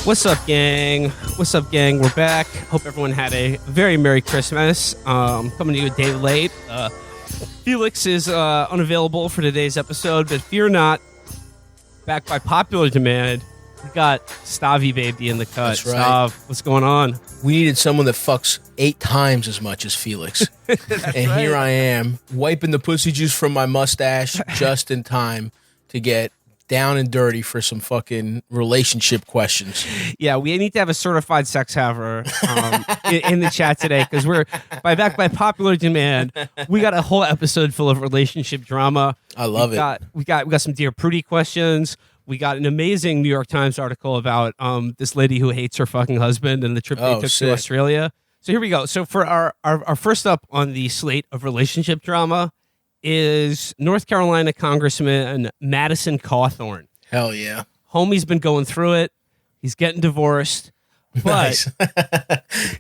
What's up, gang? What's up, gang? We're back. Hope everyone had a very Merry Christmas. Coming to you a day late. Felix is unavailable for today's episode, but fear not. Back by popular demand, we got Stavy Baby in the cut. That's right. Stav, what's going on? We needed someone that fucks 8 times as much as Felix. And right. Here I am, wiping the pussy juice from my mustache just in time to get down and dirty for some fucking relationship questions. Yeah, we need to have a certified sex haver in the chat today because we're back by popular demand. We got a whole episode full of relationship drama. I love it. We got some Dear Prudie questions. We got an amazing New York Times article about this lady who hates her fucking husband and the trip they took to Australia. So here we go. So for our first up on the slate of relationship drama is North Carolina Congressman Madison Cawthorn. Hell yeah. Homie's been going through it. He's getting divorced. But nice.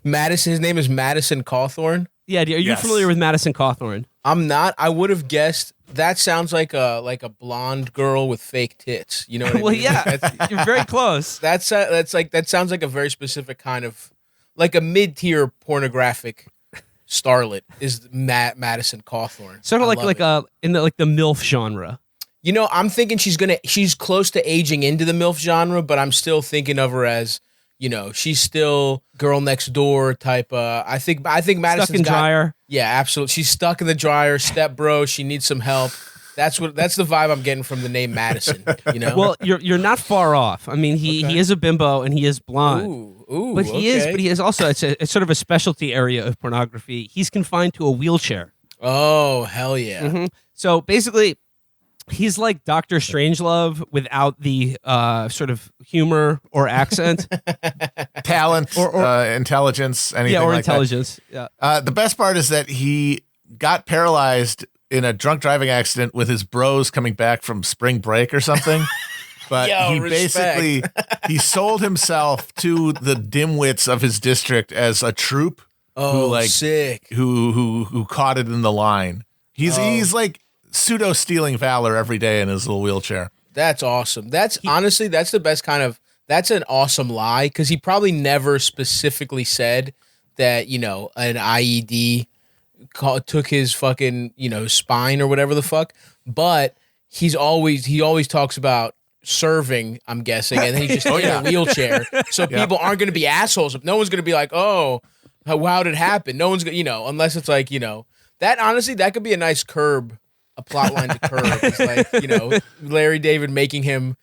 Madison, his name is Madison Cawthorn? Yeah, are you familiar with Madison Cawthorn? I'm not. I would have guessed. That sounds like a blonde girl with fake tits. You know what I mean? Well, yeah, you're very close. That sounds like a very specific kind of, like a mid-tier pornographic starlet is Madison Cawthorn. Sort of like in the MILF genre. You know, I'm thinking she's close to aging into the MILF genre, but I'm still thinking of her as, you know, she's still girl next door type. I think Madison's stuck in dryer. Yeah, absolutely. She's stuck in the dryer. Step bro. She needs some help. That's the vibe I'm getting from the name Madison. You know. Well, you're not far off. I mean, he is a bimbo and he is blonde. Ooh, but he is also it's sort of a specialty area of pornography. He's confined to a wheelchair. Oh, hell yeah. Mm-hmm. So basically, he's like Dr. Strangelove without the sort of humor or accent. Talent, or intelligence, anything like intelligence. That. Yeah. The best part is that he got paralyzed in a drunk driving accident with his bros coming back from spring break or something. But he sold himself to the dimwits of his district as a troop. Sick. Who caught it in the line. He's like pseudo stealing valor every day in his little wheelchair. That's awesome. Honestly, that's the best kind of. That's an awesome lie because he probably never specifically said that, you know, an IED took his fucking, you know, spine or whatever the fuck. But he always talks about serving, I'm guessing, and then he's just in a wheelchair. So people aren't going to be assholes. No one's going to be like, oh, how did it happen? No one's going to, you know, unless it's like, you know, that honestly, that could be a nice Curb, a plot line to Curb. It's like, you know, Larry David making him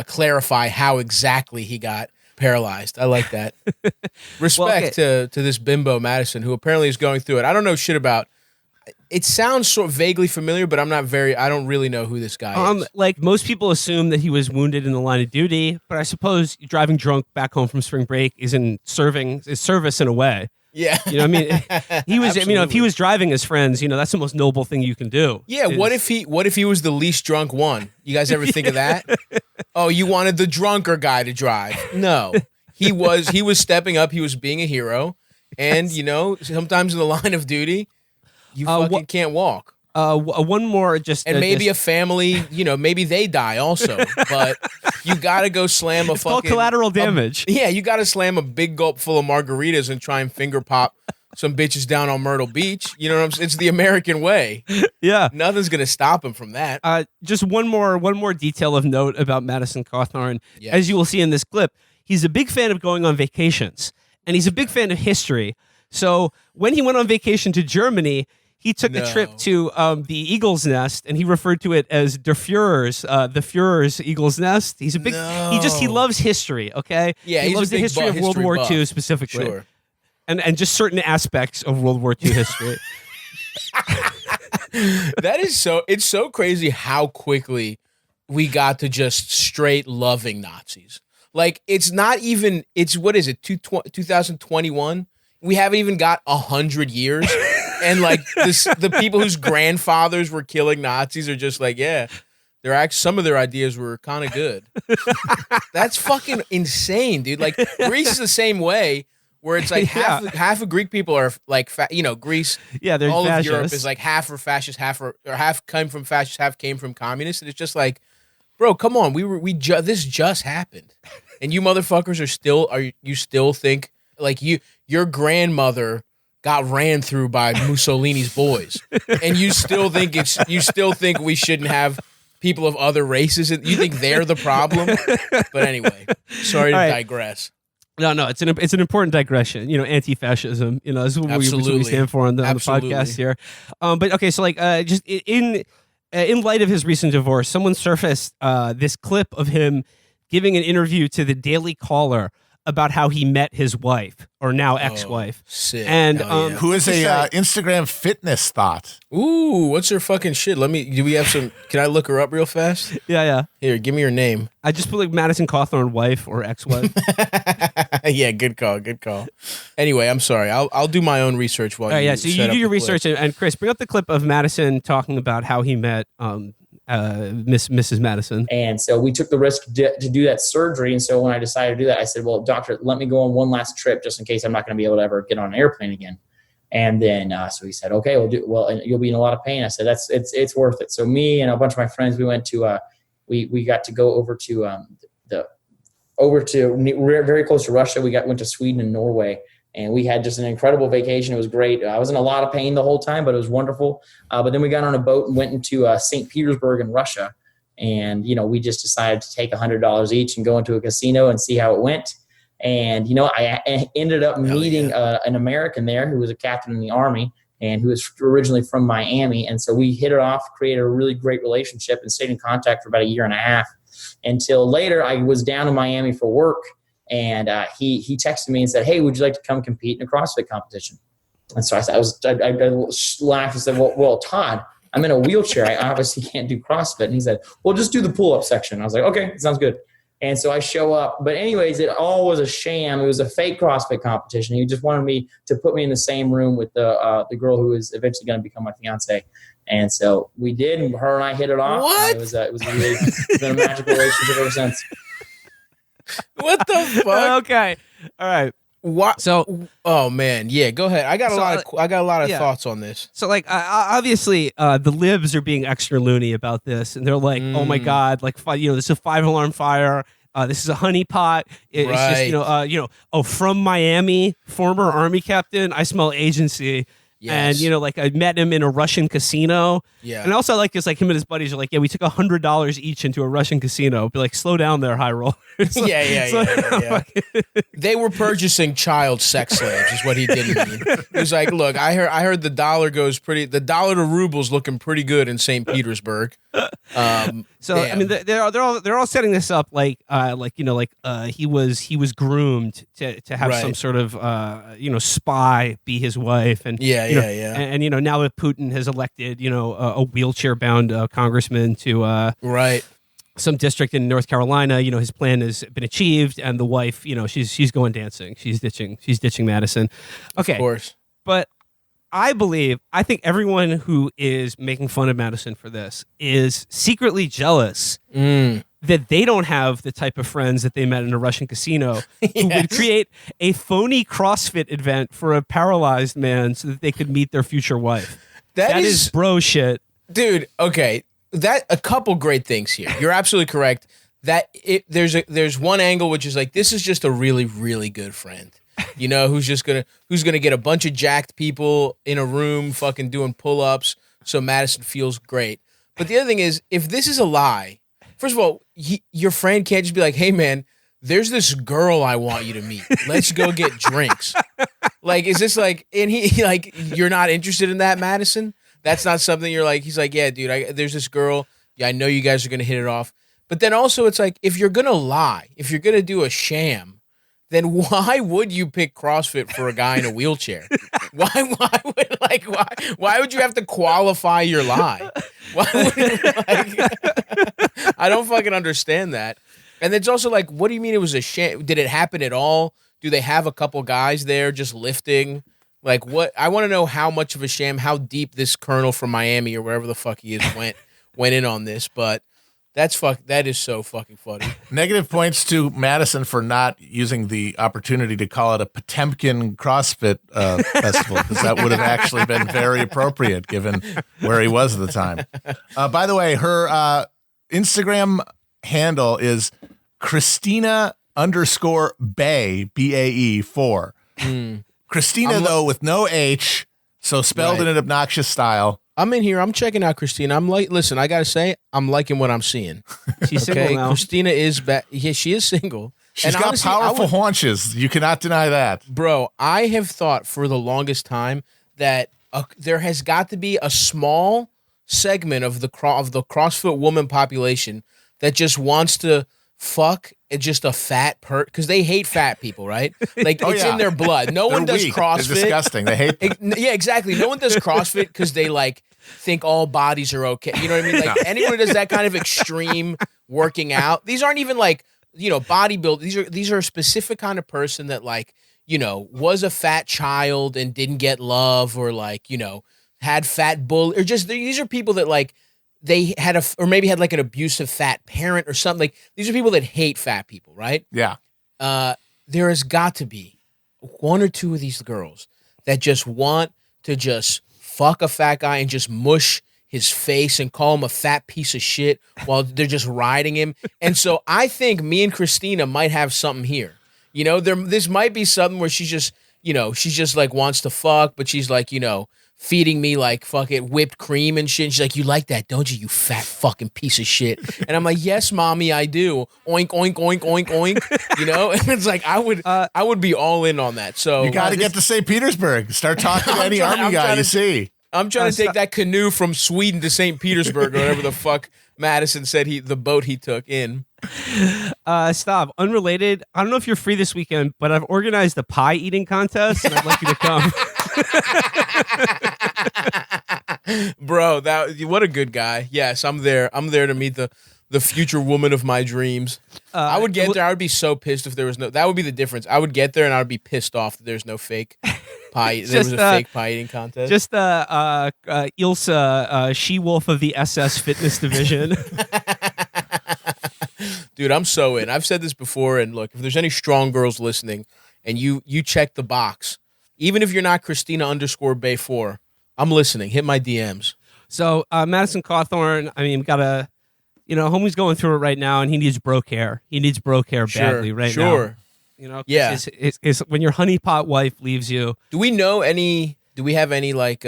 clarify how exactly he got paralyzed. I like that. Respect to this bimbo Madison, who apparently is going through it. I don't know shit about. It sounds sort of vaguely familiar, but I don't really know who this guy is. Like most people assume that he was wounded in the line of duty, but I suppose driving drunk back home from spring break is service in a way. Yeah. You know, I mean, he was, you know, if he was driving his friends, you know, that's the most noble thing you can do. Yeah. What if he was the least drunk one? You guys ever think of that? Oh, you wanted the drunker guy to drive. No, he was stepping up. He was being a hero. And, you know, sometimes in the line of duty, you fucking can't walk. One more maybe a family, you know, maybe they die also, but you got to go slam it's called collateral damage. You got to slam a big gulp full of margaritas and try and finger pop some bitches down on Myrtle Beach. You know what I'm saying? It's the American way. Yeah. Nothing's going to stop him from that. Just one more detail of note about Madison Cawthorn. Yes. As you will see in this clip, he's a big fan of going on vacations, and he's a big fan of history. So when he went on vacation to Germany, he took a trip to the Eagle's Nest, and he referred to it as the Führer's Eagle's Nest. He's a big. He loves history. Okay. Yeah, he loves the history of World War II specifically, sure. and just certain aspects of World War II history. That is so. It's so crazy how quickly we got to just straight loving Nazis. Like it's not even. It's what is it? 2021. We haven't even got 100 years. And like the people whose grandfathers were killing Nazis are just like, yeah, some of their ideas were kind of good. That's fucking insane, dude. Like Greece is the same way, where it's like half of Greek people are like, Greece. Yeah, they're all fascist. of Europe is like half are fascist, half came from fascists, half came from communists, and it's just like, bro, come on, this just happened. And you motherfuckers you still think like your grandmother got ran through by Mussolini's boys, and you still think we shouldn't have people of other races? You think they're the problem? But anyway, sorry to digress. No, it's an important digression. Anti-fascism. This is what we stand for on the podcast here. But okay, so like, just in light of his recent divorce, someone surfaced this clip of him giving an interview to the Daily Caller about how he met his wife, or now ex-wife. Sick. And who is a Instagram fitness thought. Ooh, what's her fucking shit? Do we have some, can I look her up real fast? Yeah. Here, give me her name. I just put like Madison Cawthorn wife or ex-wife. Yeah, good call. Anyway, I'm sorry. I'll do my own research while you so you do your research, and Chris, bring up the clip of Madison talking about how he met Mrs. Madison. And so we took the risk to do that surgery. And so when I decided to do that, I said, well, doctor, let me go on one last trip just in case I'm not going to be able to ever get on an airplane again. And then, so he said, okay, and you'll be in a lot of pain. I said, it's worth it. So me and a bunch of my friends, we went to, we got to go over to, very close to Russia. Went to Sweden and Norway. And we had just an incredible vacation. It was great. I was in a lot of pain the whole time, but it was wonderful. But then we got on a boat and went into St. Petersburg in Russia. And, we just decided to take $100 each and go into a casino and see how it went. And, I ended up meeting an American there who was a captain in the Army and who was originally from Miami. And so we hit it off, created a really great relationship, and stayed in contact for about a year and a half until later I was down in Miami for work. And he texted me and said, hey, would you like to come compete in a CrossFit competition? And so I laughed and said, well, Todd, I'm in a wheelchair. I obviously can't do CrossFit. And he said, well, just do the pull-up section. I was like, okay, sounds good. And so I show up. But anyways, it all was a sham. It was a fake CrossFit competition. He just wanted me to put me in the same room with the girl who is eventually going to become my fiance. And so we did. And her and I hit it off. What? It was really it's been a magical relationship ever since. What the fuck? Okay. All right. What? So, oh man, yeah. Go ahead. I got a lot of thoughts on this. So, like, obviously, the libs are being extra loony about this, and they're like, "Oh my god, like, this is a 5-alarm fire. This is a honeypot. It's just, from Miami, former Army captain. I smell agency." Yes. And, like, I met him in a Russian casino. Yeah. And also, like, it's like him and his buddies are like, yeah, we took $100 each into a Russian casino. Be like, slow down there, high rollers. Yeah. They were purchasing child sex slaves, is what he didn't mean. He was like, look, I heard the dollar to ruble's looking pretty good in St. Petersburg. So damn. I mean, they're all setting this up like he was groomed to have some sort of spy be his wife, and and now that Putin has elected a wheelchair bound congressman to some district in North Carolina, his plan has been achieved, and the wife, she's going dancing, she's ditching Madison. Okay, of course, but I think everyone who is making fun of Madison for this is secretly jealous that they don't have the type of friends that they met in a Russian casino who would create a phony CrossFit event for a paralyzed man so that they could meet their future wife. That is bro shit. Dude, okay. A couple great things here. You're absolutely correct. There's one angle which is like, this is just a really, really good friend. Who's gonna get a bunch of jacked people in a room fucking doing pull-ups so Madison feels great. But the other thing is, if this is a lie, first of all, your friend can't just be like, hey man, there's this girl I want you to meet. Let's go get drinks. Like, is this like, and he like, you're not interested in that, Madison? That's not something you're like, he's like, yeah, dude, there's this girl. Yeah, I know you guys are going to hit it off. But then also it's like, if you're going to lie, if you're going to do a sham, then why would you pick CrossFit for a guy in a wheelchair? Why would you have to qualify your lie? I don't fucking understand that. And it's also like, what do you mean it was a sham? Did it happen at all? Do they have a couple guys there just lifting? Like, what? I want to know how much of a sham, how deep this colonel from Miami or wherever the fuck he is went in on this, but that is so fucking funny. Negative points to Madison for not using the opportunity to call it a Potemkin CrossFit festival, because that would have actually been very appropriate given where he was at the time. By the way, her Instagram handle is Christina _Bae, BAE 4. Christina, though, with no H, so spelled in an obnoxious style. I'm in here. I'm checking out Christina. Listen, I got to say, I'm liking what I'm seeing. She's single now. Christina is back. Yeah, she is single. She's got honestly, powerful haunches. You cannot deny that. Bro, I have thought for the longest time that there has got to be a small segment of the CrossFit woman population that just wants to fuck just a fat because they hate fat people, right? Like it's in their blood. No one does CrossFit. They're disgusting. They hate. Yeah, exactly. No one does CrossFit because they like think all bodies are okay. You know what I mean? Like anyone who does that kind of extreme working out. These aren't even like bodybuilding. These are a specific kind of person that like was a fat child and didn't get love, or like had fat bull, or just these are people that like. They had or maybe had like an abusive fat parent or something. Like these are people that hate fat people, right? Yeah. There has got to be one or two of these girls that just want to just fuck a fat guy and just mush his face and call him a fat piece of shit while they're just riding him. And so I think me and Christina might have something here. This might be something where she's just, she's just like wants to fuck, but she's like, feeding me like fucking whipped cream and shit. And she's like, "You like that, don't you, you fat fucking piece of shit?" And I'm like, "Yes, mommy, I do." Oink, oink, oink, oink, oink. And it's like I would be all in on that. So you got to get to St. Petersburg. Start talking to any army guy you see. I'm trying to take that canoe from Sweden to St. Petersburg or whatever the fuck Madison said the boat he took in. Stop. Unrelated. I don't know if you're free this weekend, but I've organized a pie eating contest and I'd like you to come. Bro, what a good guy. Yes, I'm there. I'm there to meet the future woman of my dreams. I would get there. I would be so pissed if there was no. That would be the difference. I would get there and I would be pissed off that there's no fake pie. There was a fake pie eating contest. Just Ilsa, she-wolf of the SS Fitness Division. Dude, I'm so in. I've said this before, and look, if there's any strong girls listening, and you check the box, even if you're not Christina _Bay4, I'm listening. Hit my DMs. So Madison Cawthorn, I mean, got a, homie's going through it right now, and he needs broke hair. He needs broke hair badly right now. Sure. Yeah. It's when your honeypot wife leaves you. Do we have any like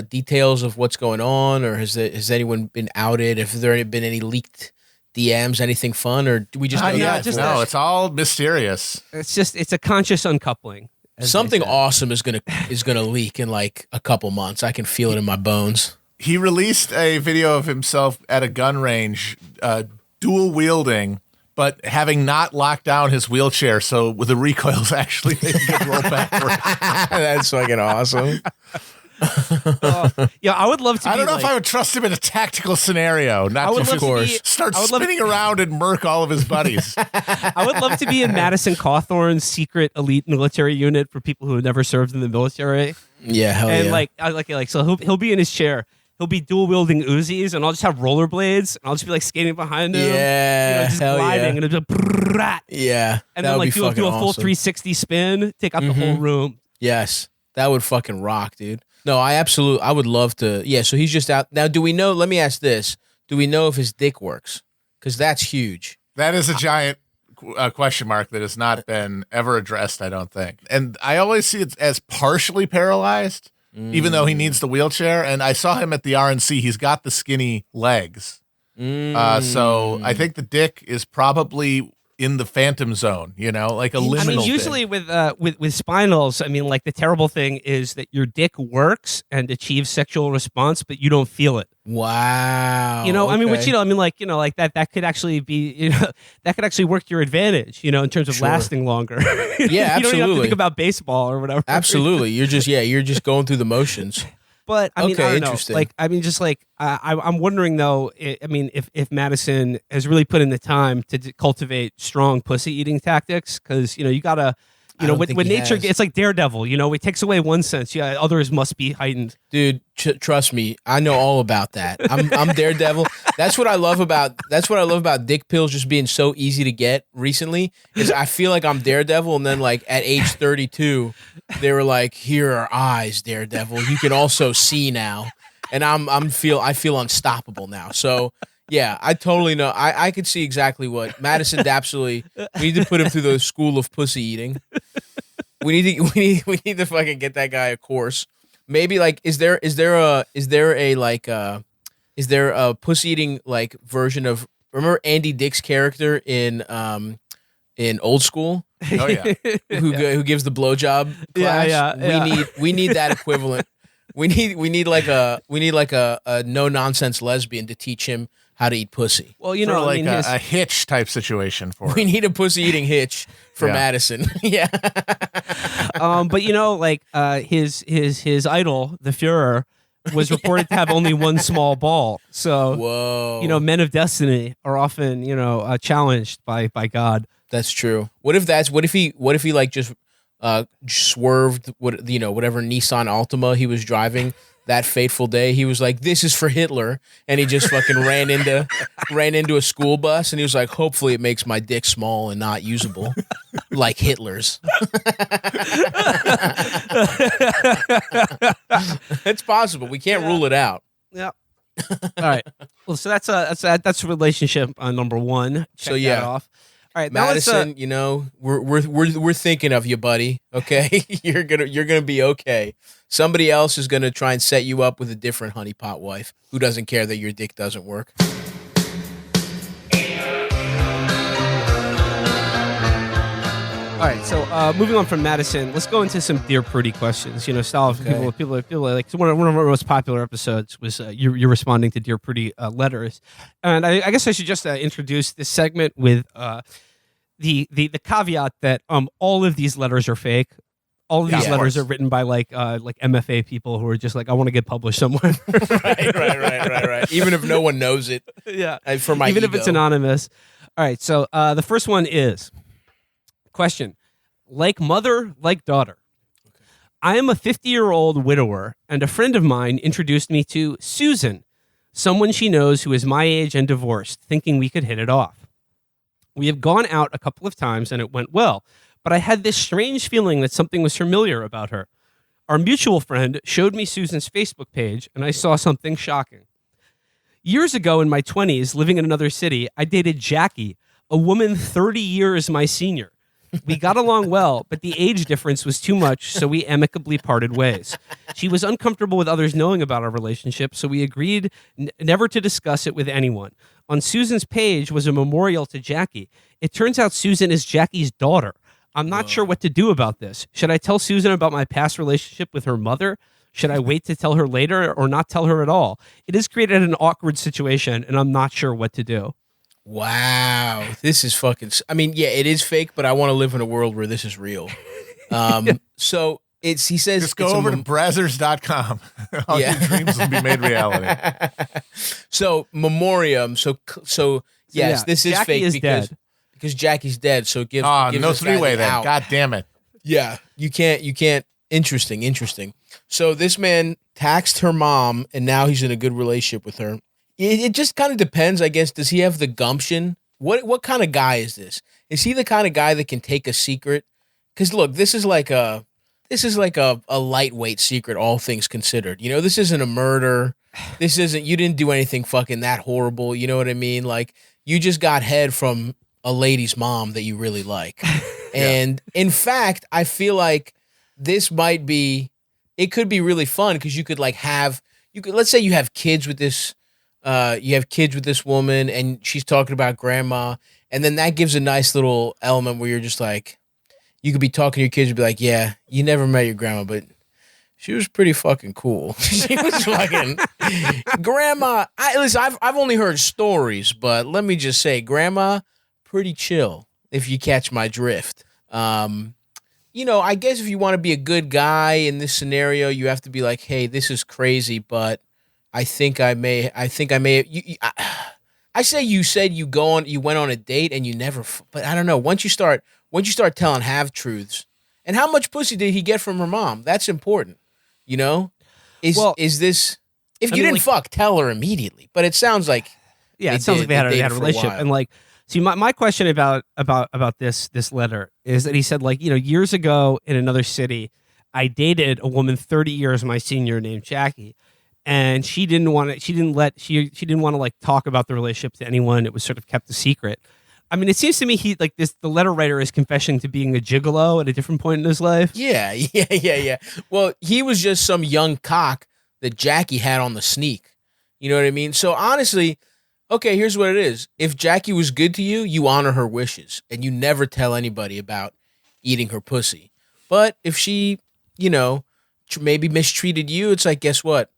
details of what's going on, or has anyone been outed? Have there been any leaked DMs, anything fun, or do we just no, it's all mysterious. It's a conscious uncoupling. Something awesome is gonna leak in like a couple months. I can feel it in my bones. He released a video of himself at a gun range, dual wielding, but having not locked down his wheelchair, so with the recoils actually they can roll backwards. That's fucking awesome. Yeah, I would love to. I don't know if I would trust him in a tactical scenario. Not just, of course, start spinning around and murk all of his buddies. I would love to be in Madison Cawthorn's secret elite military unit for people who have never served in the military. Yeah, hell and yeah. So he'll be in his chair. He'll be dual wielding Uzis, and I'll just have rollerblades, and I'll just be like skating behind him. Yeah, just gliding, and it'll be yeah, and then like do a full awesome. 360 spin, take out the whole room. Yes, that would fucking rock, dude. No, I would love to. Yeah, so he's just out. Now, do we know, let me ask this. Do we know if his dick works? Because that's huge. That is a giant question mark that has not been ever addressed, I don't think. And I always see it as partially paralyzed, even though he needs the wheelchair. And I saw him at the RNC. He's got the skinny legs. So I think the dick is probably in the phantom zone, like a liminal. I mean, usually with spinals, I mean, like the terrible thing is that your dick works and achieves sexual response, but you don't feel it. Wow. I mean, which like that could actually be, that could actually work to your advantage, in terms of lasting longer. Yeah, absolutely. You don't even have to think about baseball or whatever. Absolutely. You're just going through the motions. But I mean, I don't interesting. know. I'm wondering though. If Madison has really put in the time to cultivate strong pussy eating tactics, because you gotta, when nature, it's like Daredevil. It takes away one sense, others must be heightened. Dude, trust me, I know all about that. I'm Daredevil. That's what I love about dick pills just being so easy to get recently. Is I feel like I'm Daredevil, and then like at age 32, they were like, "Here are eyes, Daredevil. You can also see now." And I feel unstoppable now. So Yeah, I totally know. I could see exactly what Madison absolutely. We need to put him through the school of pussy eating. We need to fucking get that guy a course. Maybe like, is there a pussy eating like version of, remember Andy Dick's character in Old School? Oh yeah. Who gives the blowjob class? Yeah. We need that equivalent. We need like a no nonsense lesbian to teach him how to eat pussy. Well, Sort of like a hitch type situation for We him. need a pussy eating hitch for Madison. Yeah. But like his idol, the Fuhrer, was reported to have only one small ball. So Whoa. Men of destiny are often challenged by God. That's true. What if he like just swerved whatever Nissan Altima he was driving that fateful day? He was like, "This is for Hitler," and he just fucking ran into a school bus, and he was like, "Hopefully, it makes my dick small and not usable, like Hitler's." It's possible. We can't rule it out. Yeah. All right. Well, so that's relationship number one. Check that off. All right, Madison, we're thinking of you, buddy. Okay, you're gonna be okay. Somebody else is gonna try and set you up with a different honeypot wife who doesn't care that your dick doesn't work. All right, so moving on from Madison, let's go into some Dear Prudie questions. Style of people like one of our most popular episodes was you're responding to Dear Prudie letters, and I guess I should just introduce this segment with the caveat that all of these letters are fake. All of these letters are written by like MFA people who are just like, I want to get published somewhere. right. Even if no one knows it. Yeah, for my even ego. if it's anonymous. All right, so the first one is. Question, like mother, like daughter. Okay. I am a 50-year-old widower, and a friend of mine introduced me to Susan, someone she knows who is my age and divorced, thinking we could hit it off. We have gone out a couple of times, and it went well, but I had this strange feeling that something was familiar about her. Our mutual friend showed me Susan's Facebook page, and I saw something shocking. Years ago in my 20s, living in another city, I dated Jackie, a woman 30 years my senior. We got along well, but the age difference was too much, so we amicably parted ways. She was uncomfortable with others knowing about our relationship, so we agreed never to discuss it with anyone. On Susan's page was a memorial to Jackie. It turns out Susan is Jackie's daughter. I'm not sure what to do about this. Should I tell Susan about my past relationship with her mother? Should I wait to tell her later or not tell her at all? It has created an awkward situation, and I'm not sure what to do. Wow, this is fucking. I mean, yeah, it is fake, but I want to live in a world where this is real. So he says, just go over to brazzers.com. All your dreams will be made reality. So memoriam. So yes, this is Jackie fake because Jackie's dead. So gives no this guy three-way the then. out. God damn it. Yeah, you can't. Interesting. So this man taxed her mom, and now he's in a good relationship with her. It just kind of depends, I guess. Does he have the gumption? What kind of guy is this? Is he the kind of guy that can take a secret? Because look, this is like a lightweight secret, all things considered. This isn't a murder. This isn't. You didn't do anything fucking that horrible. You know what I mean? Like you just got head from a lady's mom that you really like. And in fact, I feel like this might be. It could be really fun because you could let's say you have kids with this. You have kids with this woman and she's talking about grandma. And then that gives a nice little element where you're just like, you could be talking to your kids and be like, yeah, you never met your grandma, but she was pretty fucking cool. She was fucking grandma. I've only heard stories, but let me just say, grandma, pretty chill if you catch my drift. I guess if you want to be a good guy in this scenario, you have to be like, hey, this is crazy, but I think I may. I say you said you went on a date and you never. But I don't know. Once you start telling half truths, and how much pussy did he get from her mom? That's important. Is this? If you didn't fuck, tell her immediately. But it sounds like it sounds like they had a relationship. And see, my question about this letter is that he said years ago in another city, I dated a woman 30 years my senior named Jackie. and she didn't want to like talk about the relationship to anyone. It was sort of kept a secret. I mean, it seems to me the letter writer is confessing to being a gigolo at a different point in his life. Yeah. Well, he was just some young cock that Jackie had on the sneak. You know what I mean? So honestly, okay, here's what it is. If Jackie was good to you, you honor her wishes and you never tell anybody about eating her pussy. But if she, maybe mistreated you, it's like, guess what?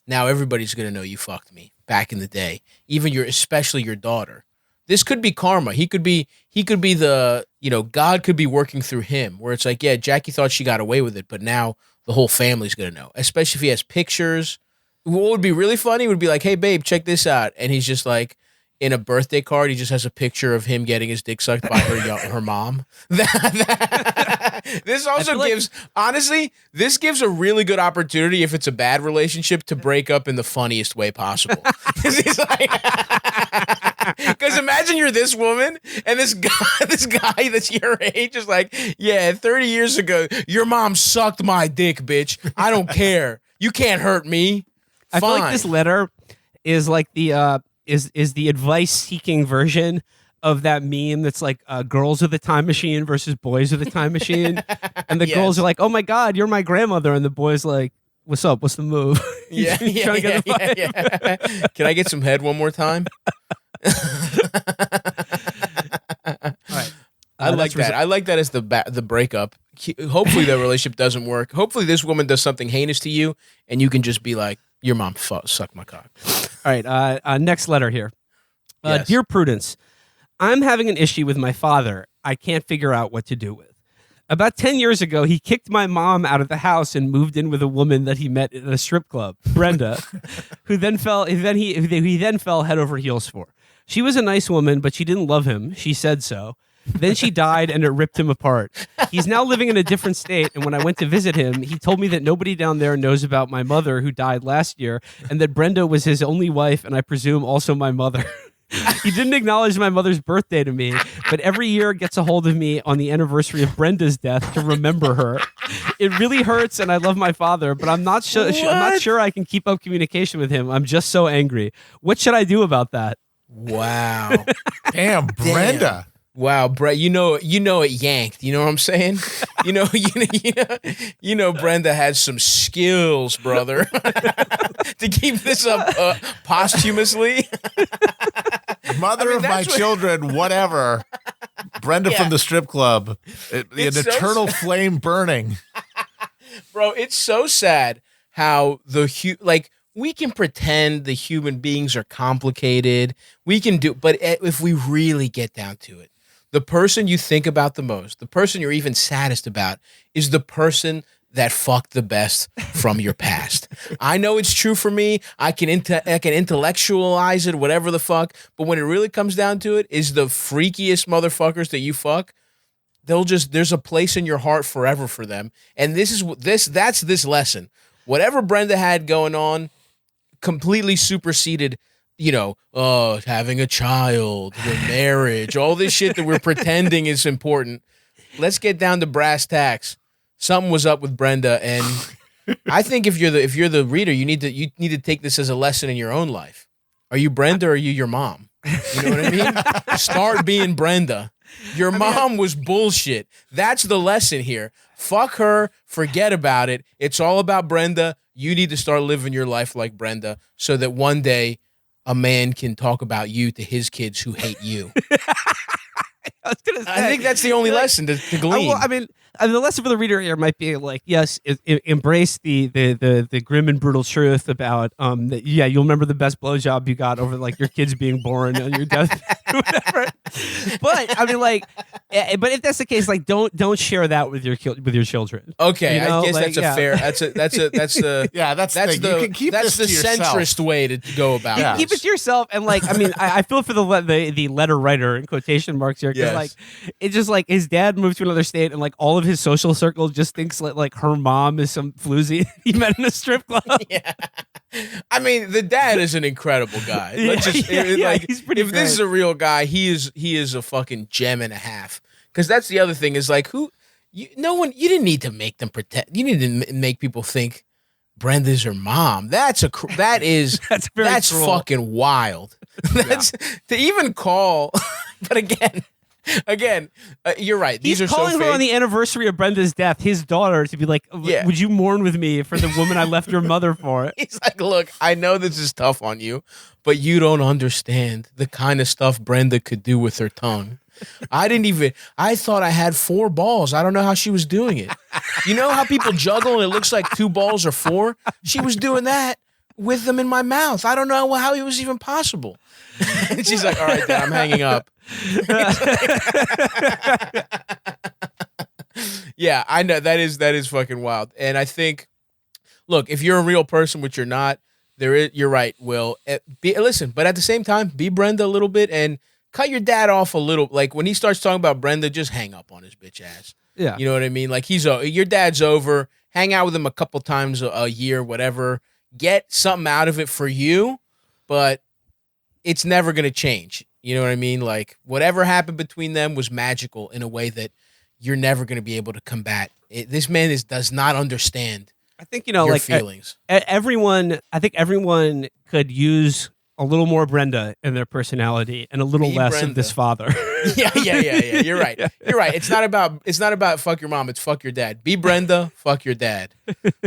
Now everybody's going to know you fucked me back in the day. Especially your daughter. This could be karma. He could be the, God could be working through him where it's like, yeah, Jackie thought she got away with it, but now the whole family's going to know, especially if he has pictures. What would be really funny would be like, hey, babe, check this out. And he's just like, in a birthday card, he just has a picture of him getting his dick sucked by her mom. This also gives, honestly, this gives a really good opportunity if it's a bad relationship to break up in the funniest way possible. Because imagine you're this woman and this guy that's your age is like, yeah, 30 years ago, your mom sucked my dick, bitch. I don't care. You can't hurt me. I feel like this letter is like the is the advice-seeking version of that meme that's like girls of the time machine versus boys of the time machine. And the girls are like, oh my God, you're my grandmother. And the boy's like, what's up? What's the move? Yeah. Can I get some head one more time? All right. I like that. I like that as the breakup. Hopefully the relationship doesn't work. Hopefully this woman does something heinous to you and you can just be like, your mom sucked my cock. All right. Next letter here. Yes. Dear Prudence, I'm having an issue with my father I can't figure out what to do with. About 10 years ago, he kicked my mom out of the house and moved in with a woman that he met at a strip club, Brenda, who then fell head over heels for. She was a nice woman, but she didn't love him. She said so. Then she died and it ripped him apart. He's now living in a different state, and when I went to visit him, he told me that nobody down there knows about my mother who died last year, and that Brenda was his only wife, and I presume also my mother. He didn't acknowledge my mother's birthday to me, but every year gets a hold of me on the anniversary of Brenda's death to remember her. It really hurts, and I love my father, but I'm not sure I can keep up communication with him. I'm just so angry. What should I do about that? Wow. Damn, Brenda. Wow, Brett, you know it yanked. You know what I'm saying? You know, Brenda has some skills, brother, to keep this up posthumously. Mother of my children, whatever. Brenda from the strip club, an eternal flame burning. Bro, it's so sad how we can pretend the human beings are complicated. We can but if we really get down to it, the person you think about the most, the person you're even saddest about, is the person that fucked the best from your past. I know it's true for me. I can intellectualize it, whatever the fuck. But when it really comes down to it, is the freakiest motherfuckers that you fuck, there's a place in your heart forever for them. And that's this lesson. Whatever Brenda had going on completely superseded, having a child, the marriage, all this shit that we're pretending is important. Let's get down to brass tacks. Something was up with Brenda, and I think if you're the reader, you need to take this as a lesson in your own life. Are you Brenda or are you your mom? You know what I mean? Start being Brenda. Your mom was bullshit. That's the lesson here. Fuck her. Forget about it. It's all about Brenda. You need to start living your life like Brenda so that one day a man can talk about you to his kids who hate you. I think that's the only lesson to glean. The lesson for the reader here might be like, yes, embrace the grim and brutal truth about you'll remember the best blowjob you got over like your kids being born on your death, whatever. But but if that's the case, like don't share that with your children. Okay, I guess that's a fair. That's the you can keep that's this the to yourself. centrist way to go about it. Keep it to yourself, and I feel for the letter writer in quotation marks here because it's just like his dad moved to another state and like all of his social circle just thinks like her mom is some floozy he met in a strip club. Yeah. I mean, the dad is an incredible guy. He's pretty great. This is a real guy, he is a fucking gem and a half. Because that's the other thing is like you didn't need to make them pretend. You need to make people think Brenda's her mom. That's that's fucking wild. That's to even call. But again, you're right. These He's are calling so her fake. on the anniversary of Brenda's death, his daughter, to be like, would you mourn with me for the woman I left your mother for? He's like, look, I know this is tough on you, but you don't understand the kind of stuff Brenda could do with her tongue. I thought I had 4 balls. I don't know how she was doing it. You know how people juggle and it looks like 2 balls or 4? She was doing that with them in my mouth. I don't know how it was even possible. And she's like, all right, Dad, I'm hanging up. Yeah, I know that is fucking wild. And I think, look, if you're a real person, which you're not, you're right, Will. Listen, but at the same time, be Brenda a little bit and cut your dad off a little. Like when he starts talking about Brenda, just hang up on his bitch ass. Yeah. You know what I mean? Like your dad's over. Hang out with him a couple times a year, whatever. Get something out of it for you, but it's never going to change. You know what I mean? Like whatever happened between them was magical in a way that you're never going to be able to combat. This man does not understand. I think, your like feelings. Everyone could use a little more Brenda in their personality and a little less Brenda. of this father. Yeah. You're right. You're right. It's not about fuck your mom. It's fuck your dad. Be Brenda. Fuck your dad.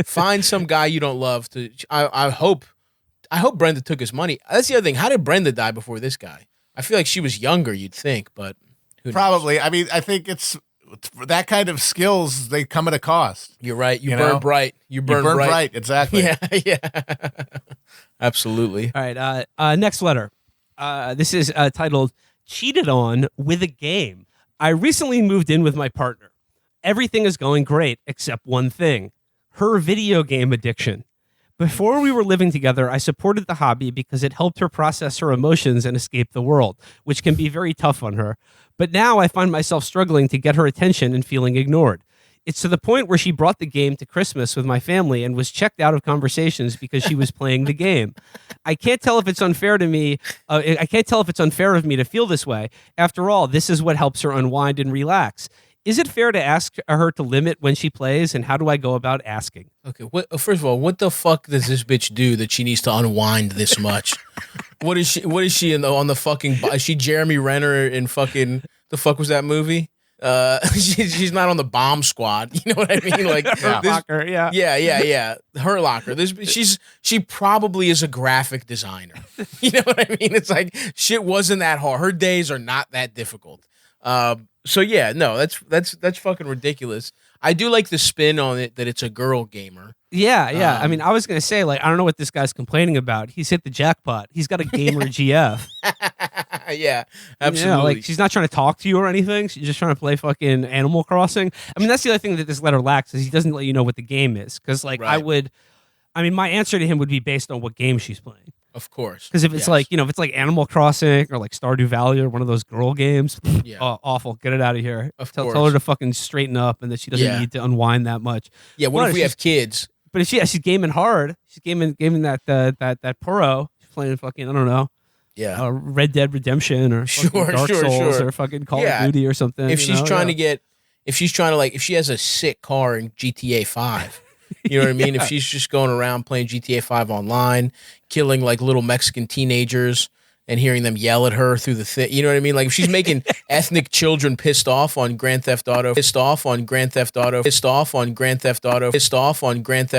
Find some guy you don't love to. I hope Brenda took his money. That's the other thing. How did Brenda die before this guy? I feel like she was younger. You'd think, but who knows? Probably. I mean, I think it's that kind of skills. They come at a cost. You're right. You burn bright. You burn bright. Exactly. Yeah. Absolutely. All right. Next letter. This is titled "Cheated On with a Game." I recently moved in with my partner. Everything is going great except one thing: her video game addiction. Before we were living together, I supported the hobby because it helped her process her emotions and escape the world, which can be very tough on her. But now I find myself struggling to get her attention and feeling ignored. It's to the point where she brought the game to Christmas with my family and was checked out of conversations because she was playing the game. I can't tell if it's unfair to me. I can't tell if it's unfair of me to feel this way. After all, this is what helps her unwind and relax. Is it fair to ask her to limit when she plays, and how do I go about asking? Okay, first of all, what the fuck does this bitch do that she needs to unwind this much? What is she on the fucking? Is she Jeremy Renner in fucking the fuck was that movie? She's not on the bomb squad. You know what I mean? Like Hurt Locker, yeah. Yeah. Hurt Locker. She probably is a graphic designer. You know what I mean? It's like shit wasn't that hard. Her days are not that difficult. So yeah, no, that's fucking ridiculous. I do like the spin on it that it's a girl gamer. Yeah. I mean, I was gonna say, like, I don't know what this guy's complaining about. He's hit the jackpot. He's got a gamer GF. Yeah, absolutely. Like she's not trying to talk to you or anything. She's just trying to play fucking Animal Crossing. I mean, that's the other thing that this letter lacks is he doesn't let you know what the game is. Because like right. my answer to him would be based on what game she's playing. Of course. Because if it's like, if it's like Animal Crossing or like Stardew Valley or one of those girl games, awful. Get it out of here. Tell her to fucking straighten up and that she doesn't need to unwind that much. Yeah. What if we have kids? But if she's gaming hard. She's gaming that Puro. She's playing fucking, I don't know. Yeah. Red Dead Redemption or Dark Souls or fucking Call of Duty or something. If she's trying to if she has a sick car in GTA 5. You know what I mean? If she's just going around playing GTA 5 online, killing like little Mexican teenagers and hearing them yell at her through the thing, you know what I mean? Like if she's making ethnic children pissed off on Grand Theft Auto,